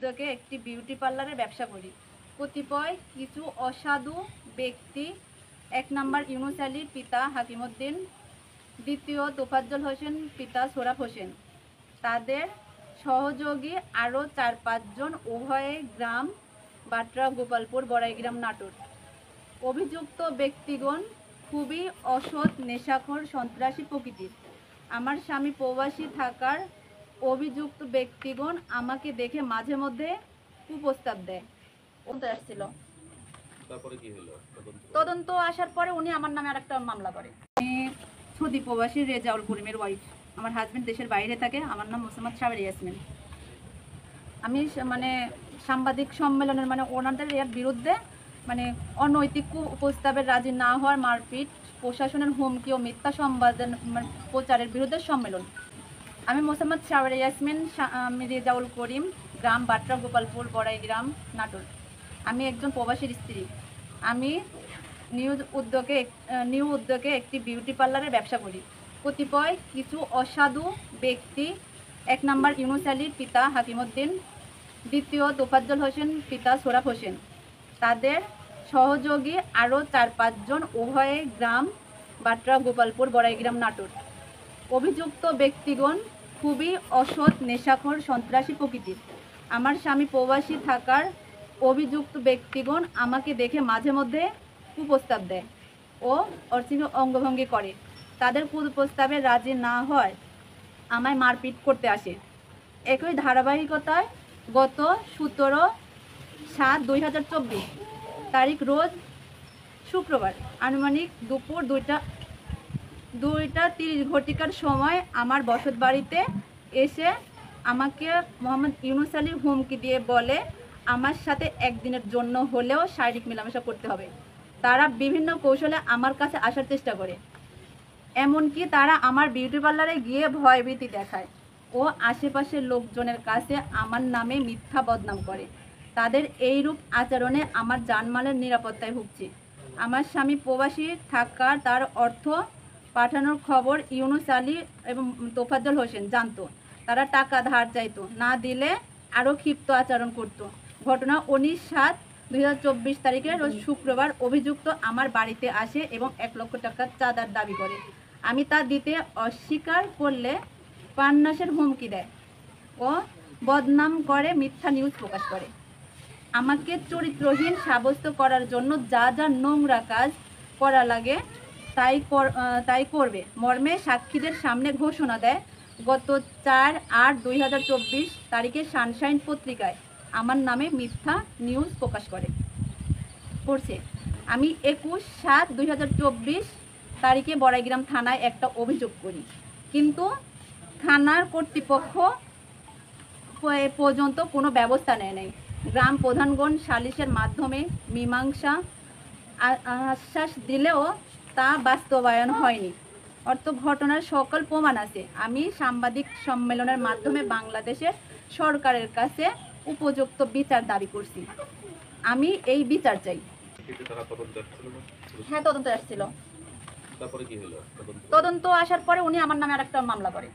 উদ্যোগে একটি বিউটি পার্লারের ব্যবসা করি। কতিপয় কিছু অসাধু ব্যক্তি ১ নম্বর ইউনুস আলীর পিতা হাকিমউদ্দিন, দ্বিতীয় তোফাজ্জল হোসেন পিতা সোহরাব হোসেন, তাদের সহযোগী আরও ৪-৫ জন, উভয়ে গ্রাম বাটরা, গোপালপুর, বড়াইগ্রাম, নাটোর। অভিযুক্ত ব্যক্তিগণ খুবই অসৎ, নেশাখোর, সন্ত্রাসী প্রকৃতির। আমার স্বামী প্রবাসী থাকার অভিযুক্ত ব্যক্তিগণ আমাকে দেখে মাঝে মধ্যে কুপ্রস্তাব দেয়। আসছিল তারপরে কি হলো? তদন্ত আসার পরে উনি আমার নামে আরেকটা মামলা করে। আমি সৌদি প্রবাসী রেজাউল করিমের ওয়াইফ। আমার হাজবেন্ড দেশের বাইরে থাকে। আমার নাম মোসাম্মদ সাবেরা ইয়াসমিন। আমি সাংবাদিক সম্মেলনের ওনাদের এর বিরুদ্ধে অনৈতিক প্রস্তাবের রাজি না হওয়ার, মারপিট, প্রশাসনের হুমকি ও মিথ্যা সংবাদ প্রচারের বিরুদ্ধে সম্মেলন। আমি মোসাম্মদ সাবেরা ইয়াসমিন, আমি রেজাউল করিম, গ্রাম বাটরা, গোপালপুর, বড়াইগ্রাম, নাটোর। আমি একজন প্রবাসীর স্ত্রী। আমি নিউ উদ্যোগে একটি বিউটি পার্লারের ব্যবসা করি। কতিপয় কিছু অসাধু ব্যক্তি ১ নম্বর ইউনুস আলীর পিতা হাকিমউদ্দিন, দ্বিতীয় তোফাজ্জল হোসেন পিতা সোহরাব হোসেন, তাদের সহযোগী আরও ৪-৫ জন, উভয়ে গ্রাম বাটরা, গোপালপুর, বড়াইগ্রাম, নাটোর। অভিযুক্ত ব্যক্তিগণ খুবই অসৎ, নেশাখোর, সন্ত্রাসী প্রকৃতির। আমার স্বামী প্রবাসী থাকার অভিযুক্ত ব্যক্তিগণ আমাকে দেখে মাঝে মধ্যে কুপ্রস্তাব দেয় ও অশ্লীল অঙ্গভঙ্গি করে। তাদের কুপ্রস্তাবে রাজি না হয় আমায় মারপিট করতে আসে। একই ধারাবাহিকতায় গত 17/7/2024 তারিখ রোজ শুক্রবার আনুমানিক দুপুর 2:30 সময় আমার বসত বাড়িতে এসে আমাকে মোহাম্মদ ইউনুস আলী হুমকি দিয়ে বলে আমার সাথে একদিনের জন্য হলেও শারীরিক মেলামেশা করতে হবে। তারা বিভিন্ন কৌশলে আমার কাছে আসার চেষ্টা করে। এমনকি তারা আমার বিউটি পার্লারে গিয়ে ভয়ভীতি দেখায় ও আশেপাশের লোকজনের কাছে আমার নামে মিথ্যা বদনাম করে। তাদের এইরূপ আচরণে আমার জানমালের নিরাপত্তায় ভুগছি। আমার স্বামী প্রবাসী থাকার তার অর্থ পাঠানোর খবর ইউনুস আলী এবং তোফাজ্জল হোসেন জানত। তারা টাকা ধার চাইতো, না দিলে আরও ক্ষিপ্ত আচরণ করত। ঘটনা 19/7/2024 তারিখে রোজ শুক্রবার অভিযুক্ত আমার বাড়িতে আসে এবং 1 লক্ষ টাকা চাঁদার দাবি করে। আমি তা দিতে অস্বীকার করলে প্রাণনাশের হুমকি দেয় ও বদনাম করে, মিথ্যা নিউজ প্রকাশ করে। আমাকে চরিত্রহীন সাব্যস্ত করার জন্য যা যা নোংরা কাজ করা লাগে তাই করবে মর্মে সাক্ষীদের সামনে ঘোষণা দেয়। গত 4/8/2024 তারিখে সানশাইন পত্রিকায় আমার নামে মিথ্যা নিউজ প্রকাশ করছে। আমি 21/7/2024 তারিখে বড়াইগ্রাম থানায় একটা অভিযোগ করি, কিন্তু থানার কর্তৃপক্ষ পর্যন্ত কোনো ব্যবস্থা নেয় নাই। গ্রাম প্রধানগণ সালিশের মাধ্যমে মীমাংসা আশ্বাস দিলেও তা বাস্তবায়ন হয়নি। ঘটনার সকল প্রমাণ আছে। আমি সাংবাদিক সম্মেলনের মাধ্যমে বাংলাদেশের সরকারের কাছে উপযুক্ত বিচার দাবি করছি। আমি এই বিচার চাই। হ্যাঁ, তদন্ত আসছিল। তারপরে কি হলো? তদন্ত আসার পরে উনি আমার নামে আরেকটা মামলা করে।